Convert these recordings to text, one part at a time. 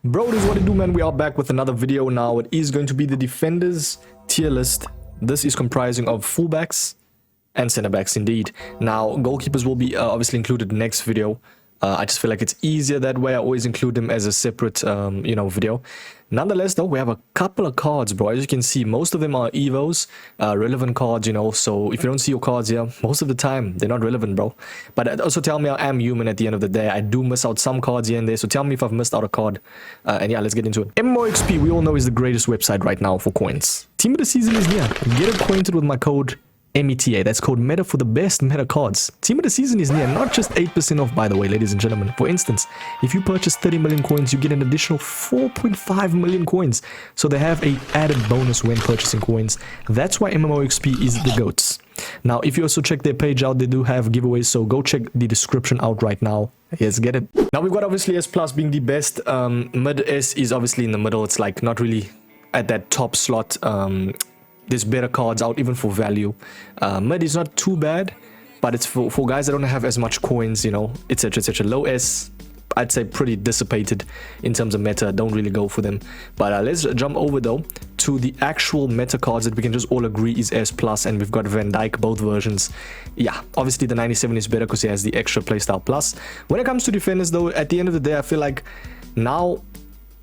Bro, this is what it do, man. We are back with another video now. It is going to be the defenders tier list. This is comprising of fullbacks and centrebacks indeed. Now, goalkeepers will be obviously included in the next video. I just feel like it's easier that way. I always include them as a separate, video. Nonetheless, though, we have a couple of cards, bro. As you can see, most of them are Evos, relevant cards, So if you don't see your cards here, most of the time, they're not relevant, bro. But also tell me I am human at the end of the day. I do miss out some cards here and there. So tell me if I've missed out a card. And yeah, let's get into it. MMOXP, we all know, is the greatest website right now for coins. Team of the season is near. Get acquainted with my code META, that's code META for the best meta cards. Team of the season is near, not just 8% off, by the way, ladies and gentlemen. For instance, if you purchase 30 million coins, you get an additional 4.5 million coins. So they have a added bonus when purchasing coins. That's why MMOXP is the GOATs. Now, if you also check their page out, they do have giveaways, so go check the description out right now. Yes, get it. Now, we've got obviously S Plus being the best. Mid S is obviously in the middle. It's like not really at that top slot. There's better cards out even for value. Mid is not too bad, but it's for guys that don't have as much coins, etc, etc. Low S, I'd say pretty dissipated in terms of meta. Don't really go for them. But let's jump over though to the actual meta cards that we can just all agree is S plus, and we've got Van Dijk, both versions. Yeah, obviously the 97 is better because he has the extra playstyle plus. When it comes to defenders though, at the end of the day, I feel like now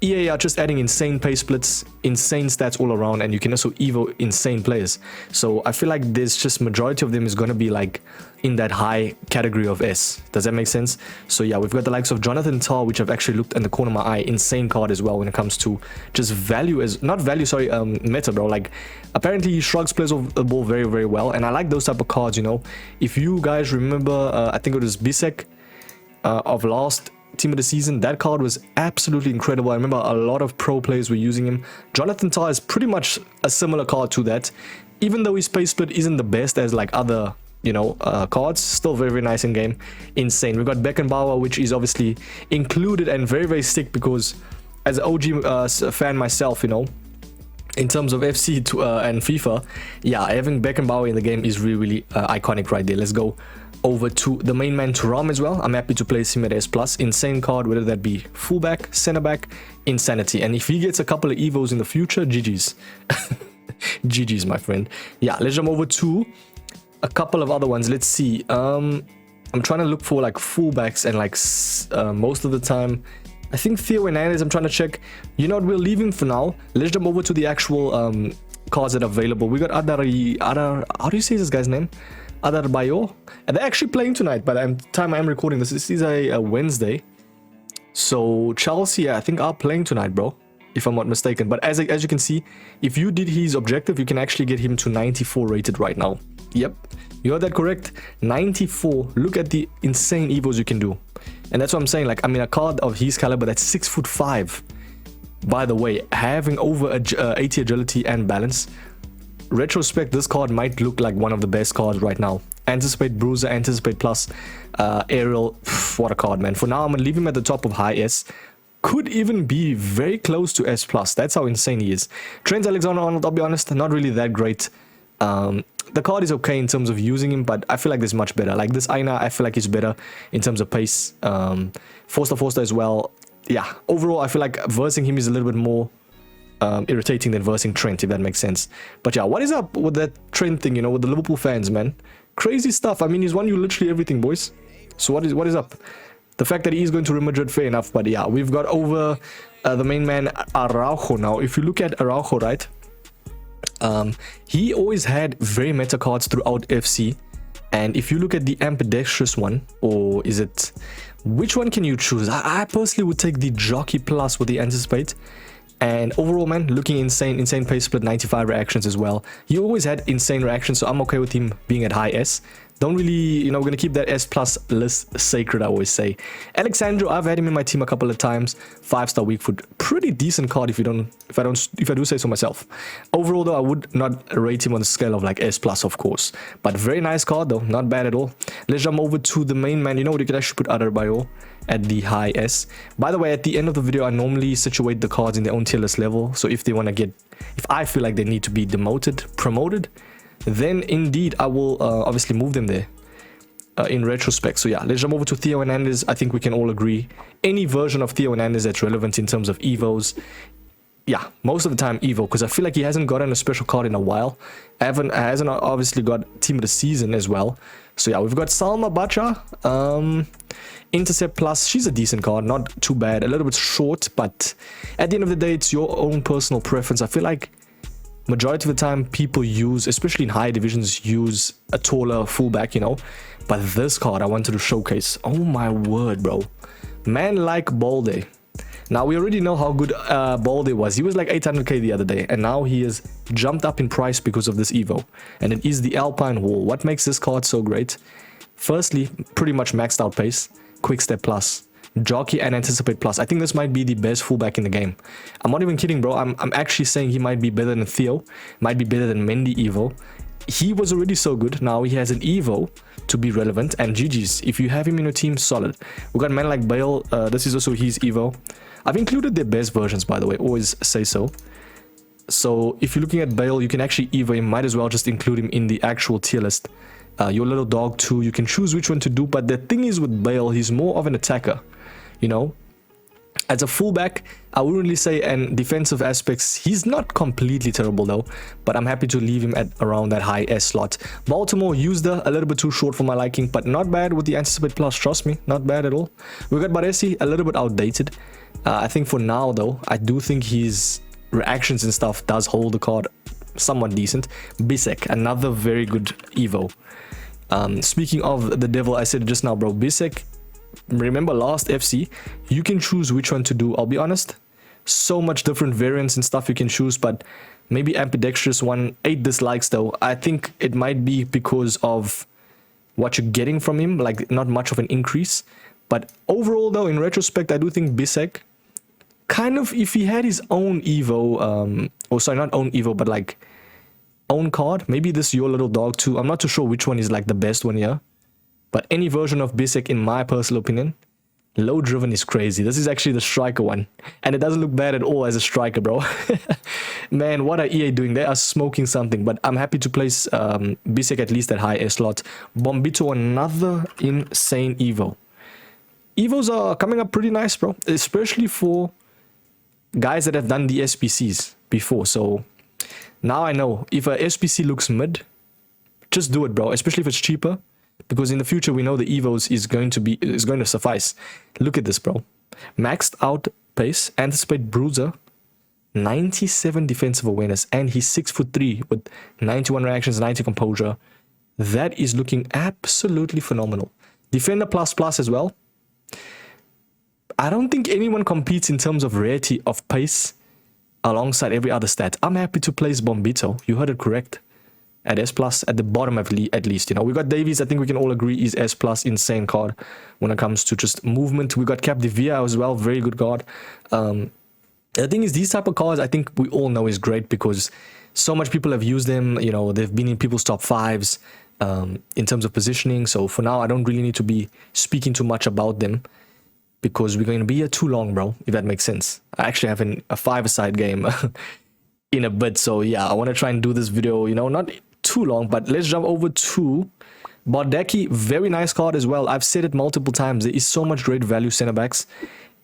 EA are just adding insane pace splits, insane stats all around, and you can also evo insane players. So I feel like there's just majority of them is going to be like in that high category of S. Does that make sense? So yeah, we've got the likes of Jonathan Tah, which I've actually looked in the corner of my eye. Insane card as well when it comes to just value as, not value, sorry, meta, bro. Like apparently he shrugs players off the ball very, very well. And I like those type of cards, If you guys remember, I think it was Bisek of last team of the season, that card was absolutely incredible. I remember a lot of pro players were using him. Jonathan Tah is pretty much a similar card to that, even though his pace split isn't the best as like other cards. Still very, very nice in game. Insane. We've got Beckenbauer, which is obviously included and very, very sick because as an OG fan myself, in terms of FC and FIFA, yeah, having Beckenbauer in the game is really, really iconic right there. Let's go over to the main man Thuram as well. I'm happy to place him at S+. Insane card, whether that be fullback, centerback, insanity. And if he gets a couple of Evos in the future, GG's. GG's, my friend. Yeah, let's jump over to a couple of other ones. Let's see. I'm trying to look for like fullbacks and like most of the time, I think Theo Hernandez, I'm trying to check. You know what, we'll leave him for now. Let's jump over to the actual cards that are available. We got Adar, how do you say this guy's name? Adar Bayo. And they're actually playing tonight, by the time I'm recording this. This is a Wednesday. So Chelsea, I think, are playing tonight, bro, if I'm not mistaken. But as you can see, if you did his objective, you can actually get him to 94 rated right now. Yep, you heard that correct. 94. Look at the insane evos you can do. And that's what I'm saying. Like, I mean, a card of his caliber that's 6'5". By the way, having over 80 agility and balance. Retrospect, this card might look like one of the best cards right now. Anticipate Bruiser, Anticipate Plus, Aerial. What a card, man. For now, I'm gonna leave him at the top of high S. Could even be very close to S+. That's how insane he is. Trent Alexander-Arnold, I'll be honest, not really that great. The card is okay in terms of using him, but I feel like there's much better. Like this Aina, I feel like he's better in terms of pace. Forster as well. Yeah, overall, I feel like versing him is a little bit more irritating than versing Trent, if that makes sense. But yeah, what is up with that Trent thing, with the Liverpool fans, man? Crazy stuff. I mean, he's won you literally everything, boys. So what is up? The fact that he's going to Real Madrid, fair enough. But yeah, we've got over the main man Araujo now. If you look at Araujo, right, he always had very meta cards throughout FC. And if you look at the ambidextrous one, or is it, which one can you choose? I personally would take the Jockey Plus with the Anticipate. And overall, man, looking insane pace split, 95 reactions as well. He always had insane reactions, so I'm okay with him being at high S. Don't really, we're gonna keep that S+ list sacred, I always say. Alexandro, I've had him in my team a couple of times. 5-star weak foot, pretty decent card if I do say so myself. Overall though, I would not rate him on the scale of like S+, of course. But very nice card though, not bad at all. Let's jump over to the main man. You know what, you could actually put Adarbayo at the high S. By the way, at the end of the video, I normally situate the cards in their own tier list level. So if they want to get, if I feel like they need to be demoted, promoted, then indeed I will obviously move them there. in retrospect. So yeah, let's jump over to Theo Hernandez. I think we can all agree any version of Theo Hernandez that's relevant in terms of evos, yeah, most of the time evo, because I feel like he hasn't gotten a special card in a while. Hasn't obviously got team of the season as well. So yeah, we've got Salma Bacha, Intercept Plus. She's a decent card, not too bad, a little bit short, but at the end of the day, it's your own personal preference. I feel like majority of the time people use, especially in higher divisions, use a taller fullback, you know. But this card I wanted to showcase. Oh my word, bro. Man like Balde. Now, we already know how good Balde was. He was like 800k the other day, and now he has jumped up in price because of this Evo. And it is the Alpine Wall. What makes this card so great? Firstly, pretty much maxed out pace, quick step plus, jockey and anticipate plus. I think this might be the best fullback in the game. I'm not even kidding, bro. I'm actually saying he might be better than Theo, might be better than Mendy Evo. He was already so good. Now he has an Evo to be relevant, and GG's. If you have him in your team, solid. We got a man like Bale. This is also his Evo. I've included their best versions, by the way, always say so. So if you're looking at Bale, you can actually Evo him, might as well just include him in the actual tier list. Your little dog too, you can choose which one to do, but the thing is with Bale, he's more of an attacker, you know. As a fullback, I wouldn't really say, and defensive aspects, he's not completely terrible though, but I'm happy to leave him at around that high S slot. Baltimore used a little bit too short for my liking, but not bad with the anticipate plus, trust me, not bad at all. We got Baresi, a little bit outdated. I think for now though, I do think his reactions and stuff does hold the card somewhat decent. Bisek, another very good Evo. Speaking of the devil, I said just now, bro, Bisek, remember last FC, you can choose which one to do. I'll be honest, so much different variants and stuff you can choose, but maybe ambidextrous one, 8 dislikes though. I think it might be because of what you're getting from him, like not much of an increase. But overall though, in retrospect, I do think Bisek, kind of, if he had his own Evo, or sorry, not own Evo, but like own card, maybe this Your Little Dog too. I'm not too sure which one is like the best one here. But any version of Bisek, in my personal opinion, low driven is crazy. This is actually the striker one. And it doesn't look bad at all as a striker, bro. Man, what are EA doing? They are smoking something. But I'm happy to place Bisek at least at high S slot. Bombito, another insane Evo. Evos are coming up pretty nice, bro. Especially for guys that have done the SPCs before. So now I know if a SPC looks mid, just do it, bro. Especially if it's cheaper. Because in the future, we know the Evos is going to suffice. Look at this, bro. Maxed out pace, anticipate bruiser, 97 defensive awareness, and he's 6'3" with 91 reactions, 90 composure. That is looking absolutely phenomenal. Defender plus plus as well. I don't think anyone competes in terms of rarity of pace alongside every other stat. I'm happy to place Bombito. You heard it correct. At S plus, at the bottom at least, you know. We got Davies, I think we can all agree is S plus, insane card when it comes to just movement. We got Cap de Villa as well, very good card. The thing is, these type of cards I think we all know is great because so much people have used them, you know. They've been in people's top 5s in terms of positioning. So for now, I don't really need to be speaking too much about them because we're going to be here too long, bro, if that makes sense. I actually have a 5-a-side game in a bit, so yeah, I want to try and do this video, you know, not too long, but let's jump over to Bardecki. Very nice card as well. I've said it multiple times. There is so much great value center backs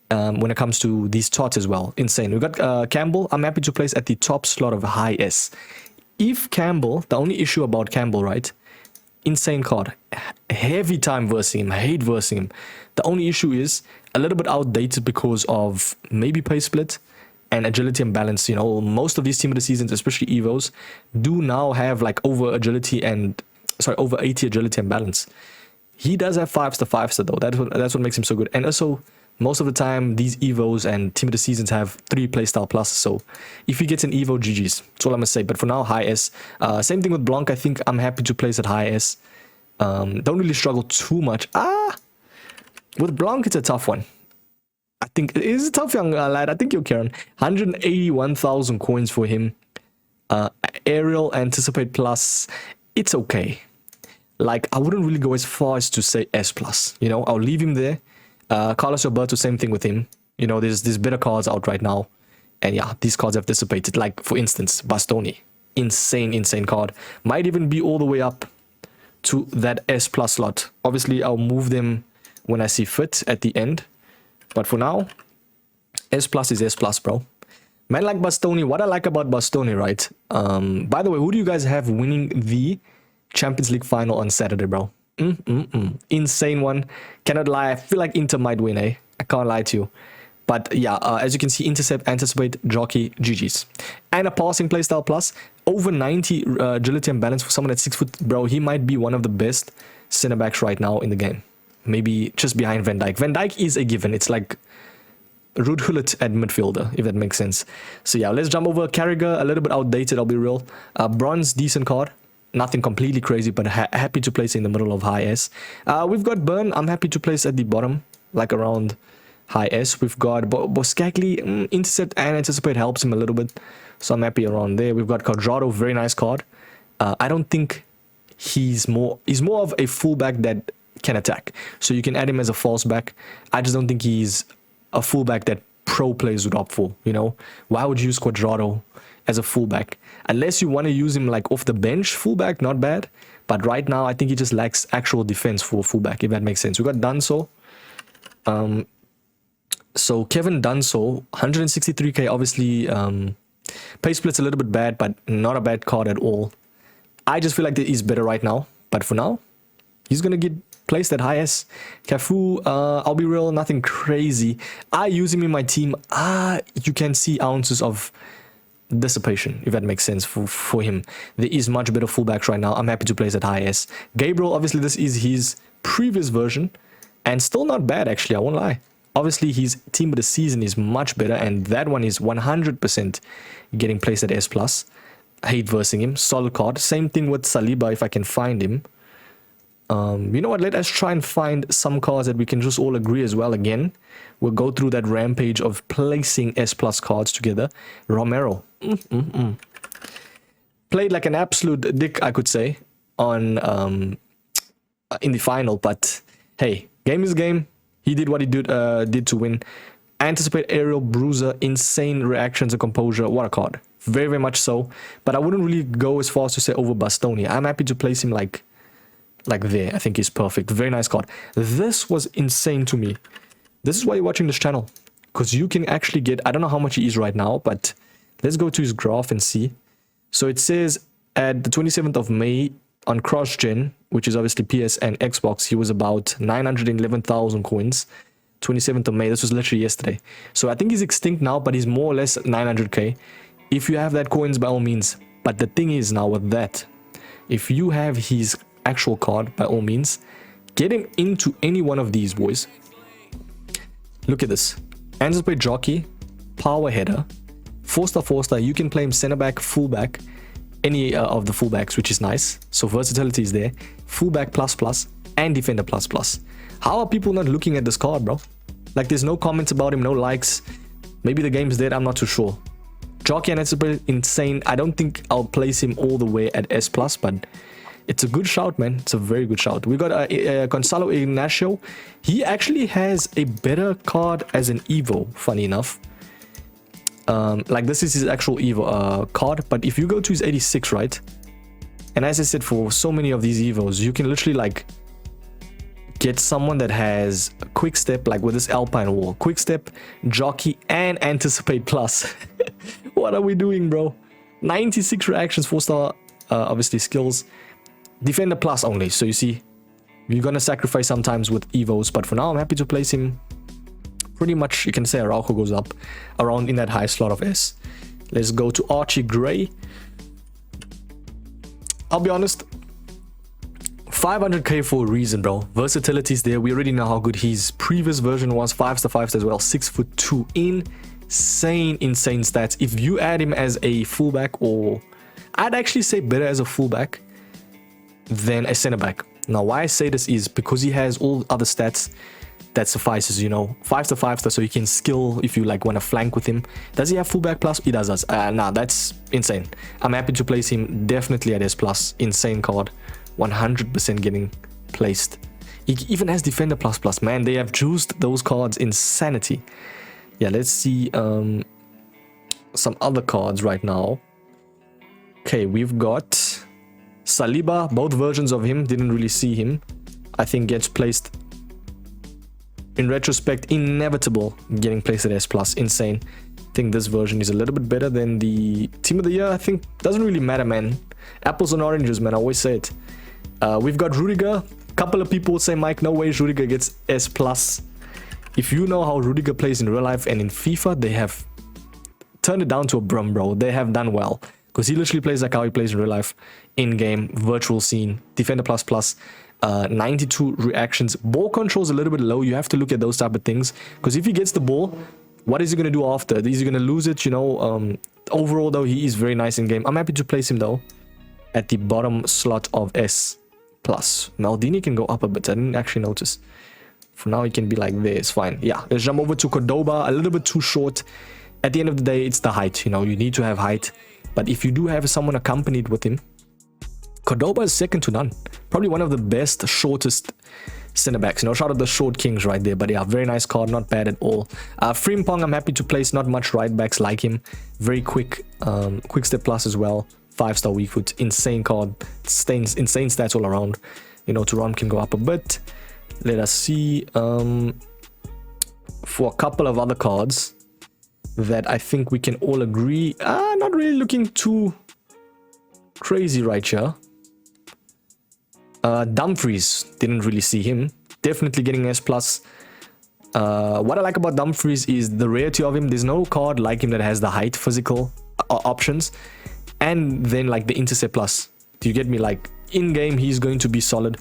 when it comes to these tots as well. Insane. We got Campbell. I'm happy to place at the top slot of high S. If Campbell, the only issue about Campbell, right? Insane card. Heavy time versing him. Hate versing him. The only issue is a little bit outdated because of maybe pace split and agility and balance. You know, most of these team of the seasons, especially Evos, do now have like over 80 agility and balance. He does have 5-star, 5-star though. That's what makes him so good. And also, most of the time, these Evos and team of the seasons have 3 playstyle plus. So if he gets an Evo, GG's. That's all I'm gonna say. But for now, high S. Same thing with Blanc. I think I'm happy to place at high S. Don't really struggle too much. With Blanc, it's a tough one. I think it is a tough young lad. I think you're Karen. 181,000 coins for him. Aerial anticipate plus. It's okay. Like, I wouldn't really go as far as to say S plus. You know, I'll leave him there. Carlos Alberto, same thing with him. You know, there's better cards out right now. And yeah, these cards have dissipated. Like, for instance, Bastoni. Insane card. Might even be all the way up to that S plus slot. Obviously, I'll move them when I see fit at the end. But for now, S plus is S plus, bro. Man like Bastoni, what I like about Bastoni, right? By the way, who do you guys have winning the Champions League final on Saturday, bro? Insane one. Cannot lie. I feel like Inter might win, eh? I can't lie to you. But yeah, as you can see, intercept, anticipate, jockey, GG's. And a passing playstyle plus. Over 90 agility and balance for someone at 6 foot. Bro, he might be one of the best center backs right now in the game. Maybe just behind Van Dijk. Van Dijk is a given. It's like Ruud Gullit at midfielder, if that makes sense. So yeah, let's jump over Carragher. A little bit outdated, I'll be real. Bronze, decent card. Nothing completely crazy, but happy to place in the middle of high S. We've got Burn. I'm happy to place at the bottom, like around high S. We've got Boskagli. Intercept and anticipate helps him a little bit, so I'm happy around there. We've got Quadrado, very nice card. I don't think he's more of a fullback that can attack, so you can add him as a false back. I just don't think he's a fullback that pro players would opt for. You know, why would you use Quadrado as a fullback? Unless you want to use him like off the bench fullback, not bad. But right now, I think he just lacks actual defense for fullback, if that makes sense. We got Dunso. So Kevin Dunso, 163k, obviously. Pay split's a little bit bad, but not a bad card at all. I just feel like he's better right now. But for now, he's going to get placed at high S. Cafu, I'll be real, nothing crazy. I use him in my team. You can see ounces of dissipation, if that makes sense for him. There is much better fullbacks right now. I'm happy to place at high S. Gabriel, obviously this is his previous version and still not bad actually, I won't lie. Obviously his team of the season is much better and that one is 100% getting placed at S+. Hate versing him, solid card. Same thing with Saliba if I can find him. You know what, let us try and find some cards that we can just all agree as well. Again, we'll go through that rampage of placing S+ cards together. Romero. Played like an absolute dick, I could say, on in the final, but hey, game is game. He did what he did to win. Anticipate, aerial, bruiser, insane reactions and composure. What a card. Very, very much so. But I wouldn't really go as far as to say over Bastoni. I'm happy to place him like there. I think he's perfect. Very nice card. This was insane to me. This is why you're watching this channel, because you can actually get, I don't know how much he is right now, but let's go to his graph and see. So it says at the 27th of May on cross-gen, which is obviously PS and Xbox, he was about 911,000 coins. 27th of May, this was literally yesterday. So I think he's extinct now, but he's more or less 900k. If you have that coins, by all means. But the thing is now with that, if you have his actual card, by all means, get him into any one of these, boys. Look at this. Anticipate, jockey, power header, 4-star, 4-star. You can play him center back, fullback, any of the fullbacks, which is nice. So versatility is there. Fullback plus and defender plus. How are people not looking at this card, bro? Like, there's no comments about him, no likes. Maybe the game's dead, I'm not too sure. Jockey and Anticipate, insane. I don't think I'll place him all the way at S+, but it's a good shout, man. It's a very good shout. We got Gonzalo Ignacio. He actually has a better card as an Evo, funny enough. Like, this is his actual Evo card. But if you go to his 86, right? And as I said, for so many of these Evos, you can literally, like, get someone that has a quick step, like with this Alpine Wall. Quick step, jockey, and Anticipate plus. What are we doing, bro? 96 reactions, 4-star, obviously, skills. Defender plus only, so you see, you're gonna sacrifice sometimes with Evos, but for now I'm happy to place him pretty much. You can say Araujo goes up around in that high slot of S. Let's go to Archie Gray. I'll be honest, 500k for a reason, bro. Versatility is there. We already know how good his previous version was. 5-star, 5-star as well. 6'2". Insane stats. If you add him as a fullback, or I'd actually say better as a fullback than a center back. Now, why I say this is because he has all other stats that suffices, you know. 5-star, 5-star, so you can skill if you like want to flank with him. Does he have fullback plus? He does. Nah, that's insane. I'm happy to place him definitely at S+. Insane card. 100% getting placed. He even has defender plus. Man, they have juiced those cards. Insanity. Yeah, let's see some other cards right now. Okay, we've got Saliba, both versions of him, didn't really see him. I think gets placed, in retrospect, inevitable getting placed at S+. Insane. I think this version is a little bit better than the Team of the Year. I think doesn't really matter, man. Apples and oranges, man. I always say it. We've got Rudiger. Couple of people say, Mike, no way Rudiger gets S+. If you know how Rudiger plays in real life and in FIFA, they have turned it down to a brum, bro. They have done well. Because he literally plays like how he plays in real life. In-game, virtual scene, Defender++, 92 reactions. Ball control's a little bit low. You have to look at those type of things. Because if he gets the ball, what is he going to do after? Is he going to lose it? You know, overall, though, he is very nice in-game. I'm happy to place him, though, at the bottom slot of S+. Maldini can go up a bit. I didn't actually notice. For now, he can be like this. Fine. Yeah, let's jump over to Cordoba. A little bit too short. At the end of the day, it's the height. You know, you need to have height. But if you do have someone accompanied with him, Cordoba is second to none. Probably one of the best, shortest center backs. You know, shout out the short kings right there. But yeah, very nice card. Not bad at all. Frimpong, I'm happy to place. Not much right backs like him. Very quick. Quick step plus as well. 5-star weak foot. Insane card. Insane stats all around. You know, Turan can go up a bit. Let us see. For a couple of other cards that I think we can all agree. Not really looking too crazy right here. Dumfries, didn't really see him. Definitely getting S+. What I like about Dumfries is the rarity of him. There's no card like him that has the height physical options. And then like the intercept plus. Do you get me? Like in game, he's going to be solid.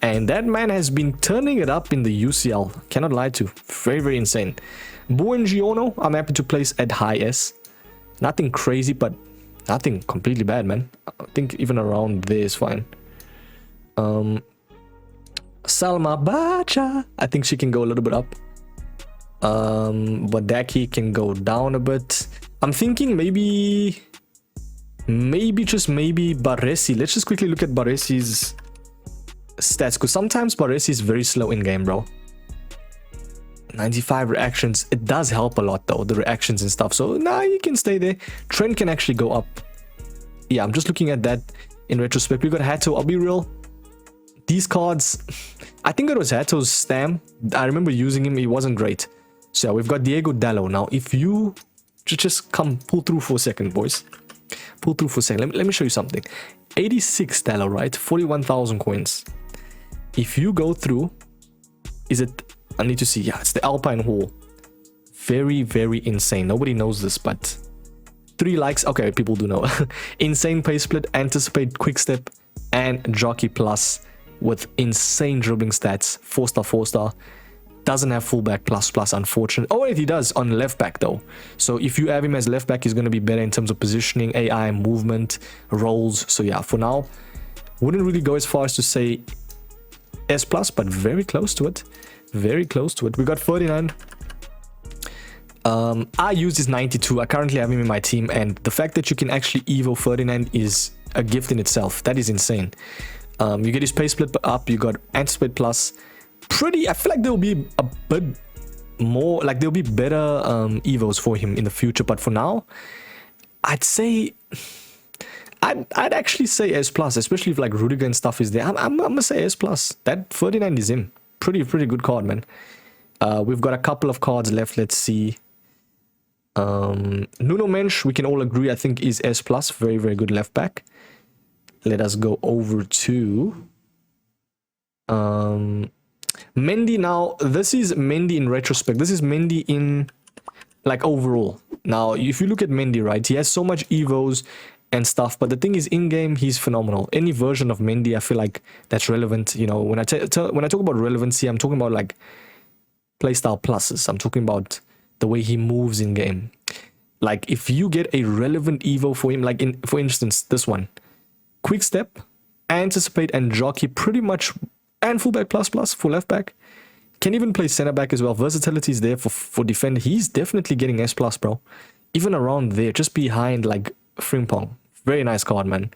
And that man has been turning it up in the UCL. Cannot lie to. Very, very insane. Buongiorno, I'm happy to place at high S. Nothing crazy, but nothing completely bad, man. I think even around there is fine. Salma Bacha, I think she can go a little bit up. Wadaki can go down a bit. I'm thinking maybe Baresi. Let's just quickly look at Baresi's stats, because sometimes Baresi is very slow in game, bro. 95 reactions. It does help a lot though, the reactions and stuff. So nah, you can stay there. Trent can actually go up. Yeah, I'm just looking at that in retrospect. We got Hato. I'll be real. These cards, I think it was Hato's stam. I remember using him. He wasn't great. So yeah, we've got Diego Dallo. Now, if you just come pull through for a second, boys. Pull through for a second. Let me show you something. 86 Dallo, right? 41,000 coins. If you go through, is it... I need to see. Yeah, it's the Alpine Hall. Very, very insane. Nobody knows this, but 3 likes. Okay, people do know. Insane pace split, anticipate quick step, and jockey plus with insane dribbling stats. 4-star, 4-star. Doesn't have fullback plus, unfortunately. Oh, wait, he does on left back though. So if you have him as left back, he's going to be better in terms of positioning, AI, movement, roles. So yeah, for now, wouldn't really go as far as to say S+, but very close to it. Very close to it. We got Ferdinand. I use this 92. I currently have him in my team, and the fact that you can actually Evo Ferdinand is a gift in itself. That is insane. You get his pace split up. You got anticipate plus. I feel like there will be a bit more, like there'll be better Evos for him in the future. But for now, I'd say I'd actually say S+, especially if like Rudiger and stuff is there. I'm gonna say S+. That Ferdinand is him. Pretty good card, man. We've got a couple of cards left. Let's see. Nuno Mensch, we can all agree, I think is S+. Very, very good left back. Let us go over to Mendy. Now, this is Mendy in retrospect. This is Mendy in like overall. Now, if you look at Mendy, right, he has so much Evos and stuff, but the thing is, in game he's phenomenal. Any version of Mendy, I feel like that's relevant. You know, when I talk about relevancy, I'm talking about like playstyle pluses. I'm talking about the way he moves in game. Like if you get a relevant Evo for him, like for instance this one, quick step, anticipate, and jockey, pretty much, and fullback plus for left back. Can even play center back as well. Versatility is there for defender. He's definitely getting S+, bro. Even around there, just behind like Frimpong. Very nice card, man.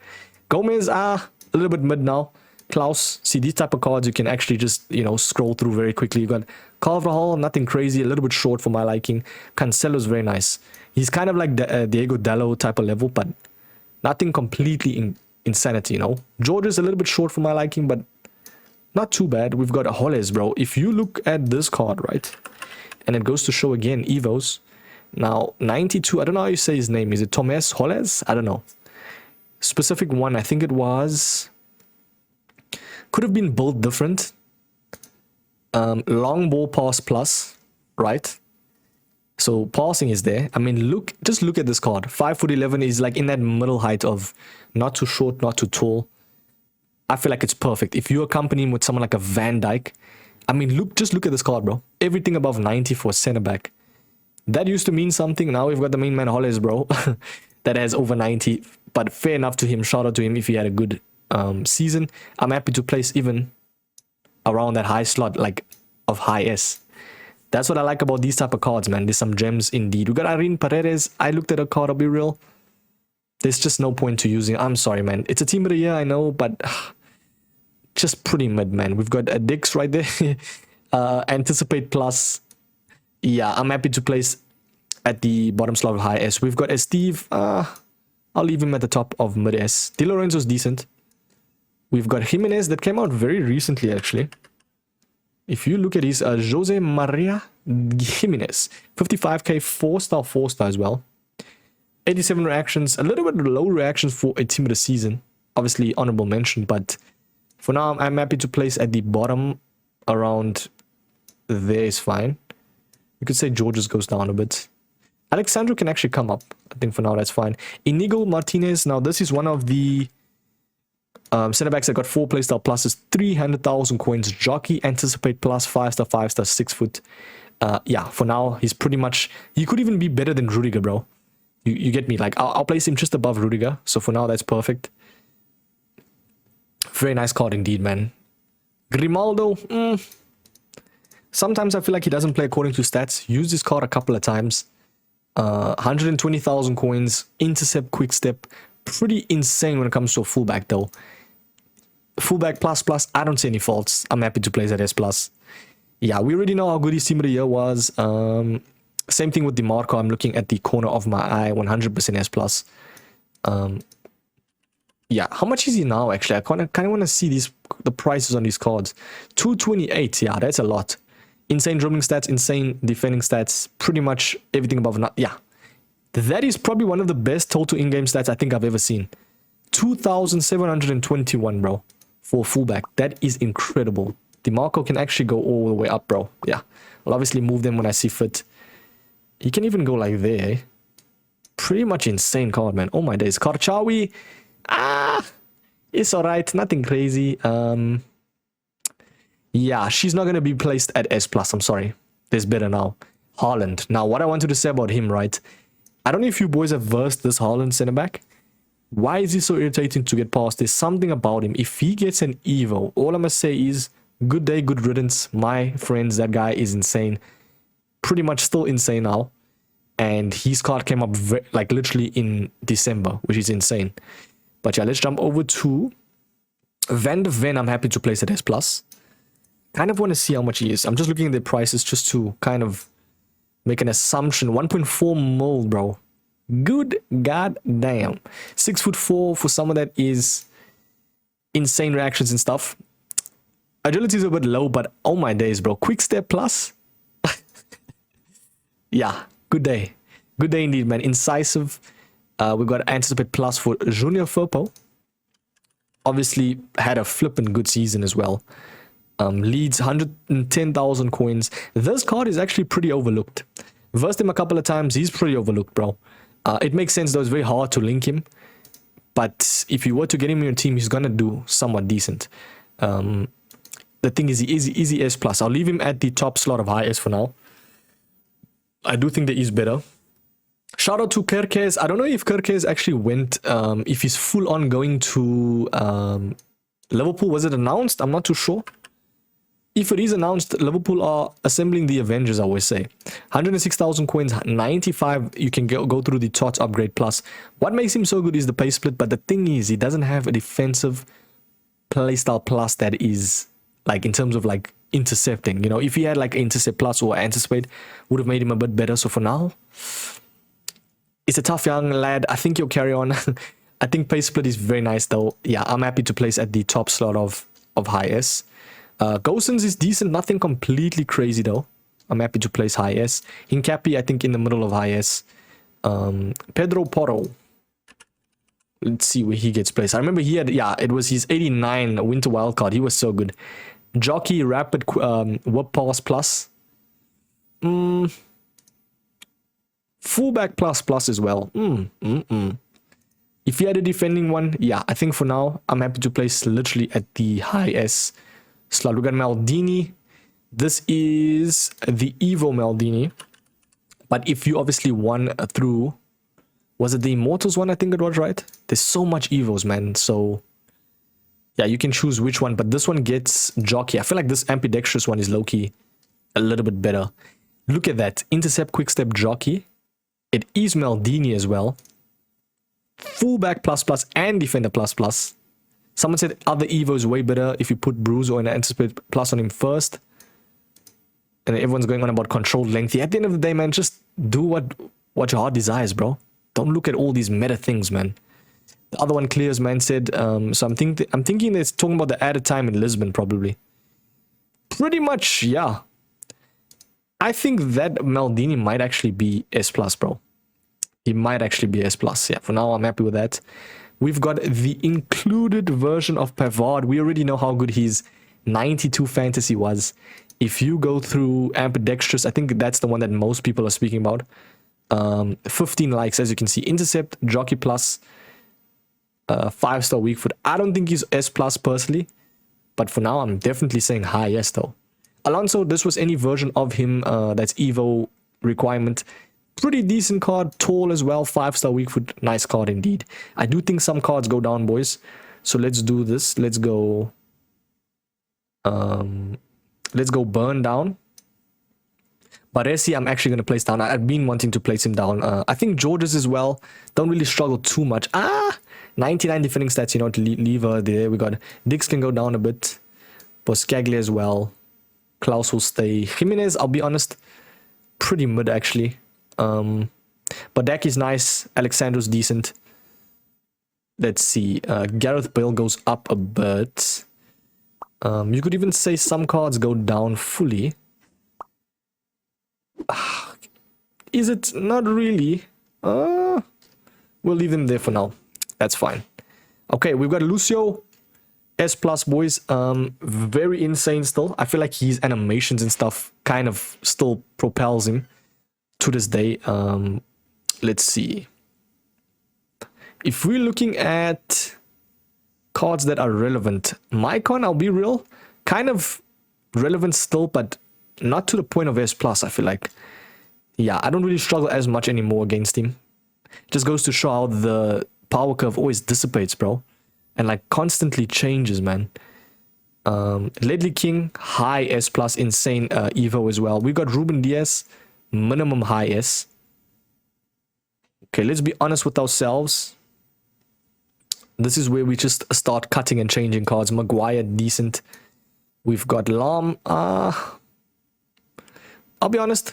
Gomez, a little bit mid now. Klaus, see these type of cards you can actually just, you know, scroll through very quickly. You got Carvajal, nothing crazy, a little bit short for my liking. Cancelo's very nice. He's kind of like the Diego Dallo type of level, but nothing completely insanity, you know. George is a little bit short for my liking, but not too bad. We've got Holles, bro. If you look at this card, right, and it goes to show again, Evos. Now, 92, I don't know how you say his name. Is it Thomas Holles? I don't know. Specific one, I think it was... Could have been both different. Long ball pass plus, right? So passing is there. I mean, just look at this card. 5'11" is like in that middle height of not too short, not too tall. I feel like it's perfect. If you're accompanying with someone like a Van Dijk, I mean, just look at this card, bro. Everything above 90 for center back. That used to mean something. Now we've got the main man Holles, bro, that has over 90. But fair enough to him. Shout out to him if he had a good season. I'm happy to place even around that high slot, like of high S. That's what I like about these type of cards, man. There's some gems indeed. We got Irene Paredes. I looked at a card, I'll be real. There's just no point to using. I'm sorry, man. It's a team of the year, I know, but just pretty mid, man. We've got a Dix right there. Anticipate plus. Yeah, I'm happy to place at the bottom slot of high S. We've got a Steve. I'll leave him at the top of mid S. Di Lorenzo's decent. We've got Jimenez that came out very recently, actually. If you look at his Jose Maria Jimenez, 55k, 4-star as well. 87 reactions, a little bit low reactions for a team of the season. Obviously, honorable mention, but for now, I'm happy to place at the bottom around there is fine. You could say Georges goes down a bit. Alexandro can actually come up. I think for now, that's fine. Inigo Martinez, now this is one of the center backs that got 4 playstyle pluses, 300,000 coins. Jockey, Anticipate plus, 5-star, 5-star, 6 foot. Yeah, for now, he's pretty much... He could even be better than Rudiger, bro. You get me? Like, I'll place him just above Rudiger. So for now, that's perfect. Very nice card indeed, man. Grimaldo, sometimes I feel like he doesn't play according to stats. Used this card a couple of times. 120,000 coins. Intercept, quick step. Pretty insane when it comes to a fullback, though. Fullback plus, I don't see any faults. I'm happy to place at S+. Yeah, we already know how good his team of the year was. Same thing with DeMarco. I'm looking at the corner of my eye, 100% S+. Yeah, how much is he now, actually? I kind of want to see the prices on these cards. 228, yeah, that's a lot. Insane dribbling stats, insane defending stats, pretty much everything above. Yeah, that is probably one of the best total in-game stats I think I've ever seen. 2,721, bro, for fullback. That is incredible. DeMarco can actually go all the way up, bro. Yeah, I'll obviously move them when I see fit. He can even go like there, eh? Pretty much insane card, man. Oh my days. Karchawi, it's alright. Nothing crazy. Yeah, she's not going to be placed at S+. I'm sorry. There's better now. Haaland. Now, what I wanted to say about him, right? I don't know if you boys have versed this Haaland center back. Why is he so irritating to get past? There's something about him. If he gets an Evo, all I'm going to say is, good day, good riddance. My friends, that guy is insane. Pretty much still insane now. And his card came up like literally in December, which is insane. But yeah, let's jump over to Van de Ven. I'm happy to place at S+. Kind of want to see how much he is. I'm just looking at the prices just to kind of make an assumption. 1.4 mil, bro. Good goddamn. 6'4" for someone that is insane reactions and stuff. Agility is a bit low, but oh my days, bro. Quick step plus. Yeah, good day. Good day indeed, man. Incisive. We've got Anticipate plus for Junior Firpo. Obviously had a flippin' good season as well. Leads 110,000 coins. This card is actually pretty overlooked. Versed him a couple of times. He's pretty overlooked, bro. It makes sense though. It's very hard to link him. But if you were to get him in your team, he's gonna do somewhat decent. The thing is, he is easy S+. I'll leave him at the top slot of high S for now. I do think that he's better. Shout out to Kerkez. I don't know if Kerkez actually went, if he's full on going to Liverpool. Was it announced? I'm not too sure. If it is announced, Liverpool are assembling the Avengers, I always say. 106,000 coins, 95. You can go through the TOTS upgrade plus. What makes him so good is the pace split. But the thing is, he doesn't have a defensive playstyle plus that is, like, in terms of, like, intercepting. You know, if he had, like, intercept plus or anticipate, would have made him a bit better. So for now, it's a tough young lad. I think he'll carry on. I think pace split is very nice though. Yeah, I'm happy to place at the top slot of high S. Gosens is decent, nothing completely crazy though. I'm happy to place high S. Hincapi, I think in the middle of high S. Pedro Porro. Let's see where he gets placed. I remember he had, yeah, it was his 89 winter wildcard. He was so good. Jockey, rapid whip pass plus. Fullback plus as well. If you had a defending one, yeah, I think for now, I'm happy to place literally at the high S slot. We got Maldini. This is the Evo Maldini. But if you obviously won through, was it the Immortals one? I think it was, right? There's so much Evos, man. So, yeah, you can choose which one. But this one gets Jockey. I feel like this ambidextrous one is low-key a little bit better. Look at that. Intercept, quick step, Jockey. It is Maldini as well. Fullback plus and defender plus. Someone said other Evo is way better if you put Bruce or an anticipate plus on him first. And everyone's going on about controlled length. At the end of the day, man, just do what your heart desires, bro. Don't look at all these meta things, man. The other one, Clears, man, said, so I'm thinking it's talking about the added time in Lisbon, probably. Pretty much, yeah. I think that Maldini might actually be S+, bro. He might actually be S+. Yeah, for now, I'm happy with that. We've got the included version of Pavard. We already know how good his 92 fantasy was. If you go through ambidextrous, I think that's the one that most people are speaking about. 15 likes, as you can see. Intercept, Jockey plus, 5-star weak foot. I don't think he's S+ personally, but for now, I'm definitely saying high S though. Alonso, this was any version of him that's Evo requirement. Pretty decent card, tall as well, 5-star weak foot. Nice card indeed. I do think some cards go down, boys. So let's do this. Let's go burn down. Baresi, I'm actually going to place down. I've been wanting to place him down. I think Georges as well. Don't really struggle too much. 99 defending stats, you know, to leave her there. We got Dix can go down a bit. Boscaglia as well. Klaus will stay. Jimenez, I'll be honest, pretty mid actually. Badak is nice. Alexandro's decent. Let's see. Gareth Bale goes up a bit. You could even say some cards go down fully. Is it? Not really. We'll leave them there for now. That's fine. Okay, we've got Lucio. S+, boys. Very insane still. I feel like his animations and stuff kind of still propels him to this day. Let's see. If we're looking at cards that are relevant, Mycon, I'll be real, kind of relevant still, but not to the point of S+, I feel like. Yeah, I don't really struggle as much anymore against him. It just goes to show how the power curve always dissipates, bro. And like constantly changes, man. Ledley King, high S+, insane Evo as well. We've got Ruben Diaz, minimum high S. Okay, let's be honest with ourselves. This is where we just start cutting and changing cards. Maguire, decent. We've got Lam. I'll be honest,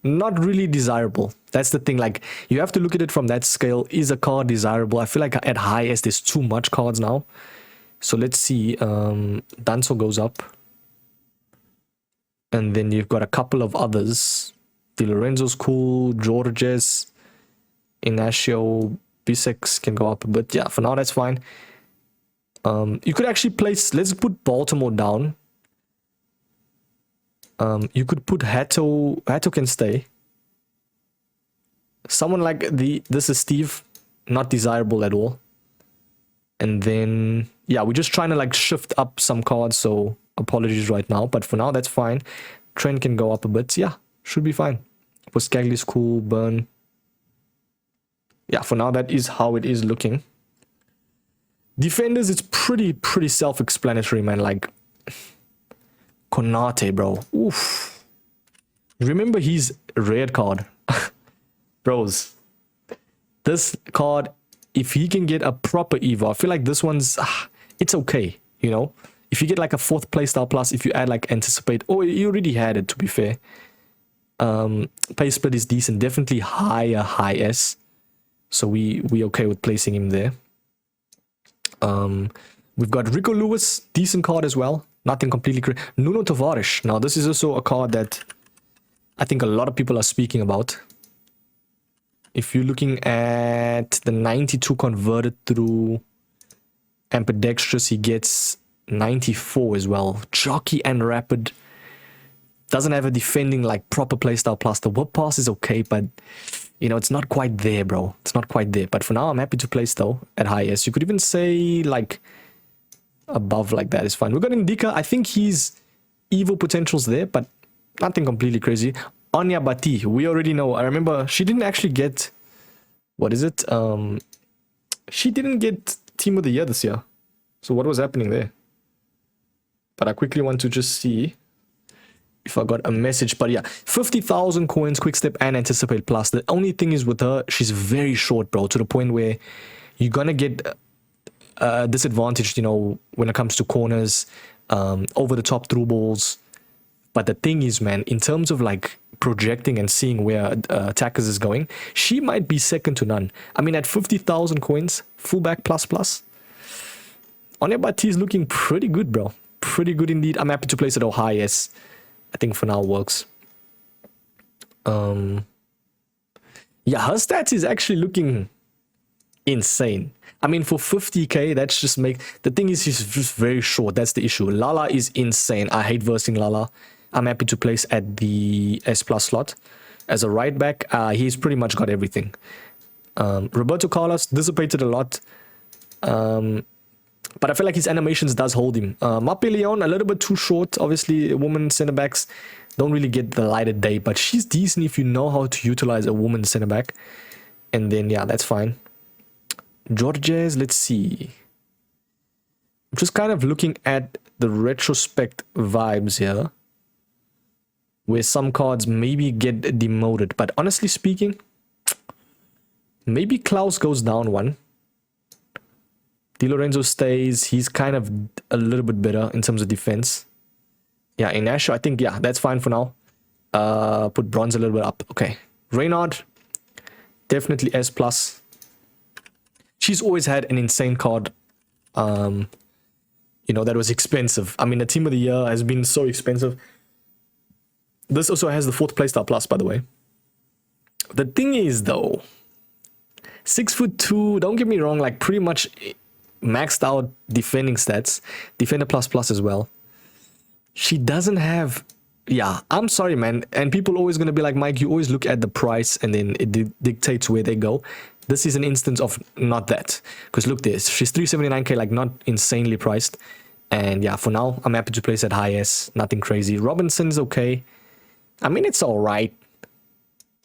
not really desirable. That's the thing. Like, you have to look at it from that scale. Is a card desirable? I feel like at high S, there's too much cards now. So let's see. Danso goes up. And then you've got a couple of others. Di Lorenzo's cool. Georges. Ignacio. Bissex can go up a bit. Yeah, for now, that's fine. You could actually place... Let's put Baltimore down. You could put Hato. Hato can stay. Someone like this is Steve, not desirable at all. And then, yeah, we're just trying to like shift up some cards, so apologies right now. But for now, that's fine. Trent can go up a bit. Yeah, should be fine. Poscagli's cool, Burn. Yeah, for now, that is how it is looking. Defenders, it's pretty self-explanatory, man. Like, Konate, bro. Oof. Remember his red card. Bros. This card, if he can get a proper Evo, I feel like this one's... it's okay, you know? If you get like a 4th playstyle plus, if you add like Anticipate... Oh, you already had it, to be fair. Pace split is decent. Definitely high S. So we okay with placing him there. We've got Rico Lewis, decent card as well. Nothing completely crazy. Nuno Tavares. Now, this is also a card that I think a lot of people are speaking about. If you're looking at the 92 converted through ambidextrous, he gets 94 as well. Jockey and rapid. Doesn't have a defending like proper playstyle plus. The whip pass is okay, but you know, it's not quite there, bro. It's not quite there. But for now, I'm happy to place though at high S. You could even say like above like that is fine. We've got Indika. I think he's evil potentials there, but nothing completely crazy. Anya Bati, we already know. I remember she didn't actually get, what is it? She didn't get Team of the Year this year. So what was happening there? But I quickly want to just see if I got a message. But yeah, 50,000 coins, quick step and anticipate plus. The only thing is with her, she's very short, bro, to the point where you're gonna get disadvantaged, you know, when it comes to corners, over the top through balls. But the thing is, man, in terms of like projecting and seeing where attackers is going, she might be second to none. I mean, at 50,000 coins, fullback plus plus, Onyebati is looking pretty good, bro. Pretty good indeed. I'm happy to place it at high S. I think for now works. Yeah, her stats is actually looking insane. I mean, for 50k, that's just the thing is, she's just very short. That's the issue. Lala is insane. I hate versing Lala. I'm happy to place at the S plus slot. As a right back, he's pretty much got everything. Roberto Carlos dissipated a lot. But I feel like his animations does hold him. Mape Leon, a little bit too short. Obviously, women centre backs don't really get the light of day, but she's decent if you know how to utilize a woman centre back. And then, yeah, that's fine. Georges, let's see. I'm just kind of looking at the retrospect vibes here, where some cards maybe get demoted. But honestly speaking, maybe Klaus goes down one. Di Lorenzo stays. He's kind of a little bit better in terms of defense. Yeah, Inasho, I think, yeah, that's fine for now. Put bronze a little bit up. Okay. Reynard, definitely S+. She's always had an insane card. You know, that was expensive. I mean, the Team of the Year has been so expensive. This also has the 4th playstyle plus, by the way. The thing is, though, 6'2", don't get me wrong, like pretty much maxed out defending stats, defender plus plus as well. She doesn't have, yeah, I'm sorry, man. And people always going to be like, Mike, you always look at the price and then it dictates where they go. This is an instance of not that. Because look this, she's 379k, like not insanely priced. And yeah, for now, I'm happy to place at high S, nothing crazy. Robinson's okay. I mean, it's all right.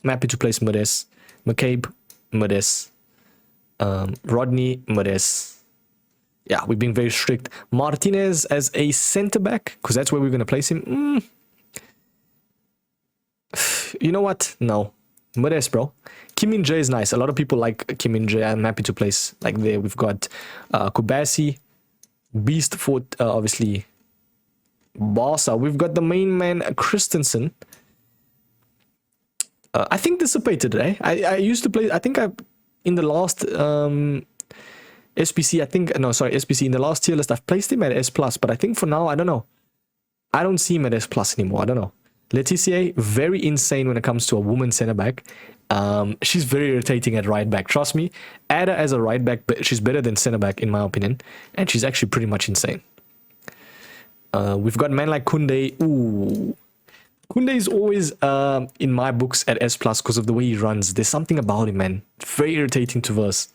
I'm happy to place Modes. McCabe, Modes. Rodney, Modes. Yeah, we've been very strict. Martinez as a centre back, because that's where we're going to place him. You know what? No. Modes, bro. Kim Min-jae is nice. A lot of people like Kim Min-jae. I'm happy to place like there. We've got Kubasi, Beast for obviously Barca. We've got the main man Christensen. I think dissipated, eh? I used to play, I think in the last SPC, I think, no, sorry, SPC, in the last tier list, I've placed him at S+, but I think for now, I don't know. I don't see him at S+ anymore, I don't know. Laetitia, very insane when it comes to a woman centre-back. She's very irritating at right-back, trust me. Add her as a right-back, but she's better than centre-back, in my opinion. And she's actually pretty much insane. We've got men like Kunde. Ooh. Kunde is always, in my books, at S+, because of the way he runs. There's something about him, man. Very irritating to verse.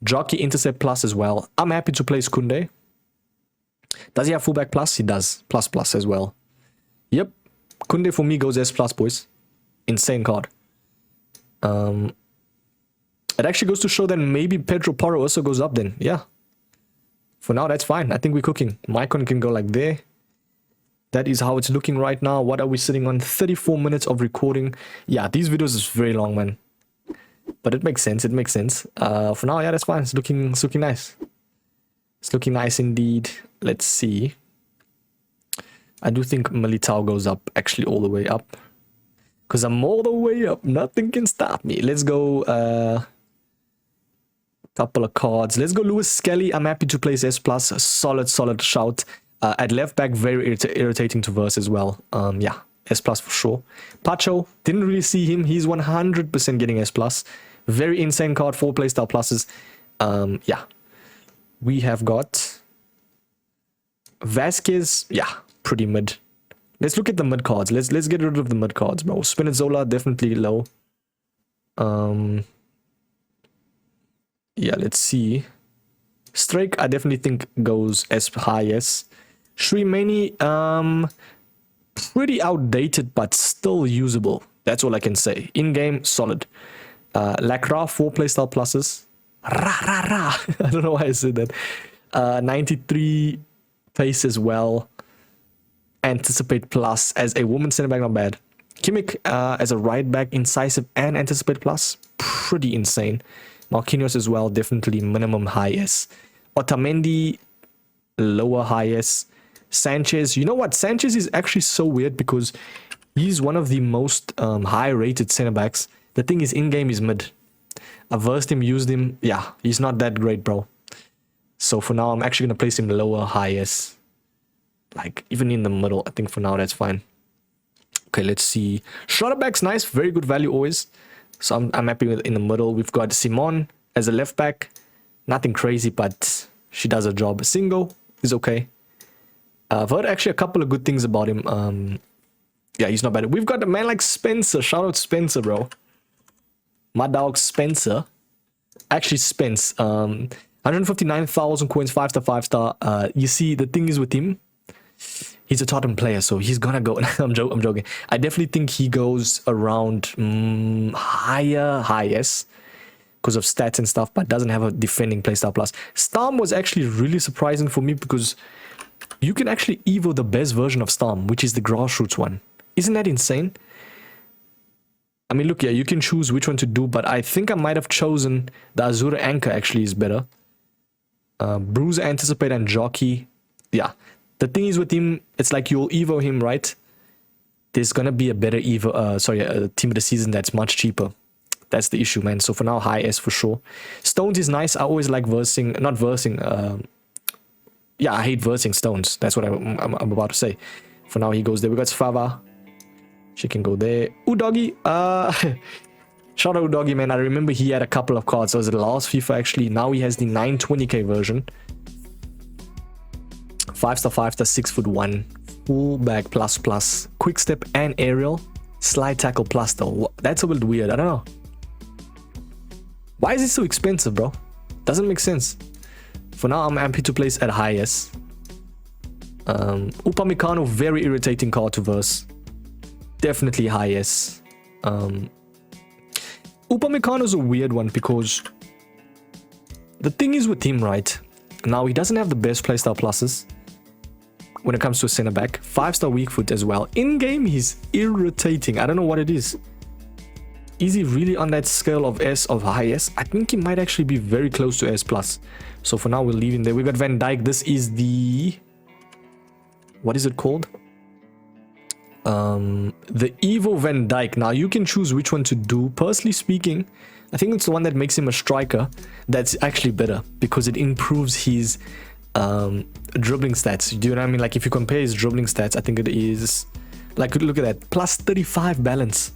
Jockey intercept plus as well. I'm happy to place Kunde. Does he have fullback plus? He does. Plus as well. Yep. Kunde for me goes S+, boys. Insane card. It actually goes to show that maybe Pedro Porro also goes up then. Yeah. For now, that's fine. I think we're cooking. Mycon can go like there. That is how it's looking right now. What are we sitting on? 34 minutes of recording. Yeah, these videos is very long, man. But it makes sense. It makes sense. For now, yeah, that's fine. It's looking nice. It's looking nice indeed. Let's see. I do think Militao goes up, actually all the way up. Because I'm all the way up. Nothing can stop me. Let's go Couple of cards. Let's go Lewis Skelly. I'm happy to place S+. A solid shout. At left back, very irritating to verse as well. Yeah, S+ for sure. Pacho, didn't really see him. He's 100% getting S+. Very insane card, 4 playstyle pluses. Yeah. We have got Vasquez. Yeah, pretty mid. Let's look at the mid cards. Let's get rid of the mid cards, bro. Spinazzola, definitely low. Yeah, let's see. Strike, I definitely think goes as high as. Shrimani, pretty outdated, but still usable. That's all I can say. In-game, solid. Lacra, 4 playstyle pluses. I don't know why I said that. 93 pace as well. Anticipate plus as a woman center back, not bad. Kimmich as a right back, incisive and anticipate plus. Pretty insane. Marquinhos as well, definitely minimum high S. Otamendi, lower high S. Sanchez, you know what? Sanchez is actually so weird because he's one of the most high rated center backs. The thing is, in-game is mid. I versed him, used him. Yeah, he's not that great, bro. So for now, I'm actually going to place him lower high S. Like, even in the middle, I think for now, that's fine. Okay, let's see. Schlotterbeck's nice. Very good value always. So I'm happy with in the middle. We've got Simon as a left back. Nothing crazy, but she does her job. Singo is okay. I've heard actually a couple of good things about him. Yeah, he's not bad. We've got a man like Spencer. Shout out Spencer, bro. My dog Spencer. Actually, Spence. 159,000 coins, 5-star, 5-star. You see, the thing is with him, he's a Tottenham player, so he's gonna go. I'm joking. I definitely think he goes around highest because of stats and stuff, but doesn't have a defending playstyle plus. Storm was actually really surprising for me because you can actually evo the best version of Storm, which is the grassroots one. Isn't that insane? I mean, look, yeah, you can choose which one to do, but I think I might have chosen the Azure Anchor actually is better. Bruiser, Anticipate, and Jockey. Yeah. The thing is with him, it's like you'll evo him, right? There's gonna be a better evo, a team of the season that's much cheaper. That's the issue, man. So for now, high S for sure. Stones is nice. I always like versing, not versing. Yeah, I hate versing Stones. That's what I'm about to say. For now, he goes there. We got Sfava. She can go there. Udoggy. Shout out Udoggy, man. I remember he had a couple of cards. So it was the last FIFA actually. Now he has the 920k version. 5-star, 5-star, 6'1", fullback plus, quick step and aerial, slide tackle plus though. That's a bit weird. I don't know. Why is it so expensive, bro? Doesn't make sense. For now, I'm happy to place at highest. Upamecano, very irritating card to verse. Definitely highest. Upamecano is a weird one because the thing is with him, right? Now he doesn't have the best playstyle pluses. When it comes to a center back, 5-star weak foot as well. In game, he's irritating. I don't know what it is. Is he really on that scale of S of high S? I think he might actually be very close to S plus. So for now, we'll leave him there. We got Van Dijk. This is the, what is it called? The Evo Van Dijk. Now you can choose which one to do. Personally speaking, I think it's the one that makes him a striker. That's actually better because it improves his dribbling stats. Do you know what I mean? Like if you compare his dribbling stats, I think it is like, look at that, plus 35 balance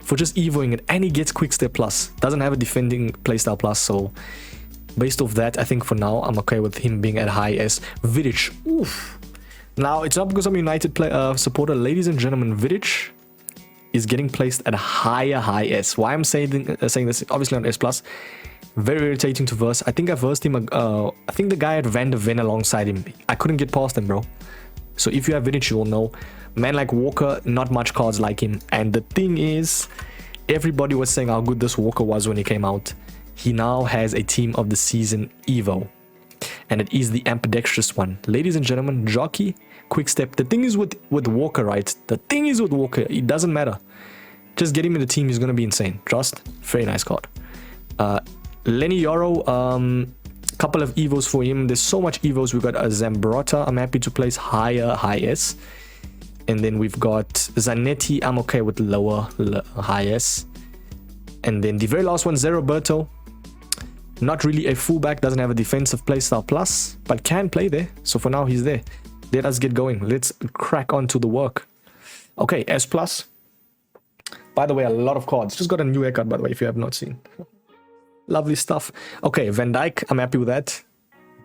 for just evoing it, and he gets quick step plus. Doesn't have a defending playstyle plus. So based off that, I think for now I'm okay with him being at high S. Vidic, oof. Now it's not because I'm a United supporter, ladies and gentlemen. Vidic is getting placed at a high S. Why I'm saying this, obviously on S plus. Very irritating to verse. I think I versed him. I think the guy had Van der Ven alongside him. I couldn't get past him, bro. So if you have Vidic, you will know. Man like Walker, not much cards like him. And the thing is, everybody was saying how good this Walker was when he came out. He now has a team of the season Evo. And it is the ambidextrous one. Ladies and gentlemen, Jockey, quick step. The thing is with Walker, right? The thing is with Walker, it doesn't matter. Just get him in the team, he's going to be insane. Trust. Very nice card. Lenny Yoro, couple of evos for him. There's so much evos. We've got a Zambrotta. I'm happy to place high S. And then we've got Zanetti. I'm okay with lower high S. And then the very last one, Zeroberto. Not really a fullback, doesn't have a defensive playstyle plus, but can play there. So for now, he's there. Let us get going. Let's crack on to the work. Okay, S plus. By the way, a lot of cards. Just got a new haircut, by the way, if you have not seen. Lovely stuff. Okay, Van Dijk, I'm happy with that.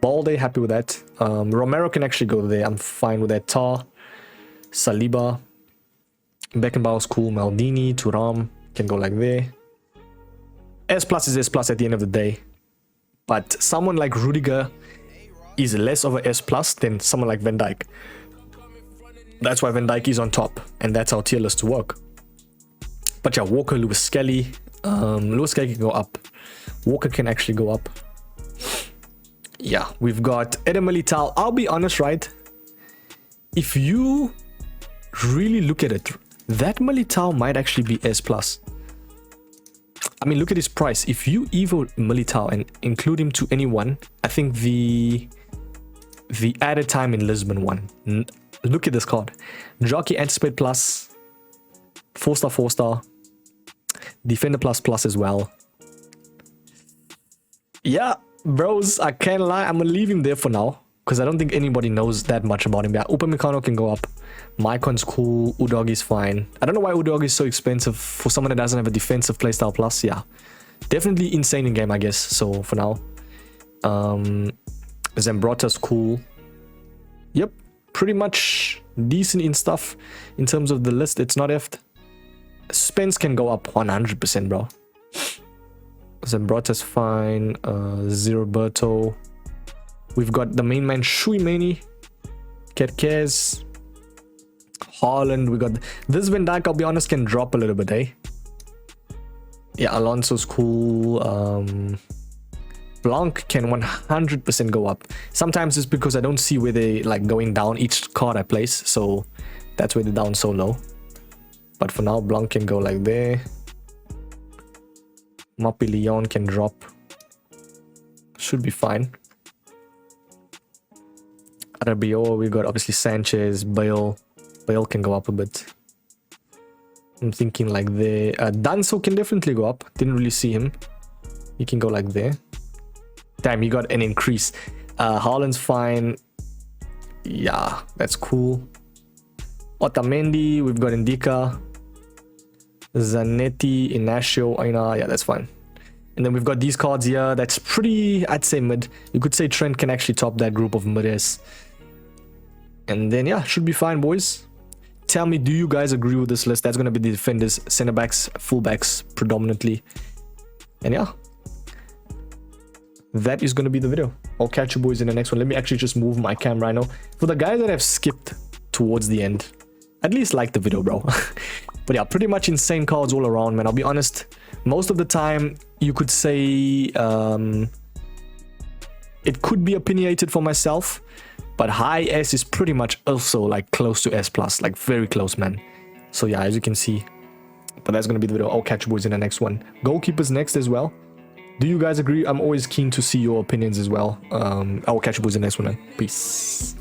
Balde, happy with that. Romero can actually go there. I'm fine with that. Tar, Saliba, Beckenbauer's cool. Maldini, Thuram can go like there. S plus is S plus at the end of the day. But someone like Rudiger is less of a S plus than someone like Van Dijk. That's why Van Dijk is on top, and that's how tier lists work. But yeah, Walker, Lewis Skelly. Lewis Skelly can go up. Walker can actually go up. Yeah, we've got Eder Militao. I'll be honest, right? If you really look at it, that Militao might actually be S plus. I mean, look at his price. If you evo Militao and include him to anyone, I think the added time in Lisbon one. Look at this card. Jockey Anticipate plus, 4-star, 4-star, Defender plus plus as well. Yeah, bros, I can't lie. I'm gonna leave him there for now because I don't think anybody knows that much about him. Yeah, Upamecano can go up. Mycon's cool. Udogi is fine. I don't know why Udogi is so expensive for someone that doesn't have a defensive playstyle plus. Yeah, definitely insane in game, I guess. So for now, Zambrotta's cool. Yep, pretty much decent in stuff in terms of the list. It's not effed. Spence can go up 100%, bro. Zambrotta's fine. Zerberto. We've got the main man Shuimeni, Kerkez, Haaland. We got this Van Dijk, I'll be honest, can drop a little bit, eh? Yeah, Alonso's cool. Blanc can 100% go up. Sometimes it's because I don't see where they like going down each card I place, so that's why they're down so low. But for now, Blanc can go like there. Mapi Leon can drop. Should be fine. Rabiot, we got obviously Sanchez, Bale. Bale can go up a bit. I'm thinking like there. Danso can definitely go up. Didn't really see him. He can go like there. Damn, he got an increase. Haaland's fine. Yeah, that's cool. Otamendi, we've got Indica. Zanetti, Inacio, Aina. Yeah, that's fine. And then we've got these cards here. That's pretty, I'd say mid. You could say Trent can actually top that group of mids. And then, yeah, should be fine, boys. Tell me, do you guys agree with this list? That's going to be the defenders, center backs, fullbacks predominantly. And yeah, that is going to be the video. I'll catch you boys in the next one. Let me actually just move my camera. I know for the guys that have skipped towards the end, at least like the video, bro. But yeah, pretty much insane cards all around, man. I'll be honest, most of the time you could say it could be opinionated for myself, but high S is pretty much also like close to S plus, like very close, man. So yeah, as you can see. But that's gonna be the video. I'll catch you boys in the next one. Goalkeepers next as well. Do you guys agree? I'm always keen to see your opinions as well. I'll catch you boys in the next one, man. Peace.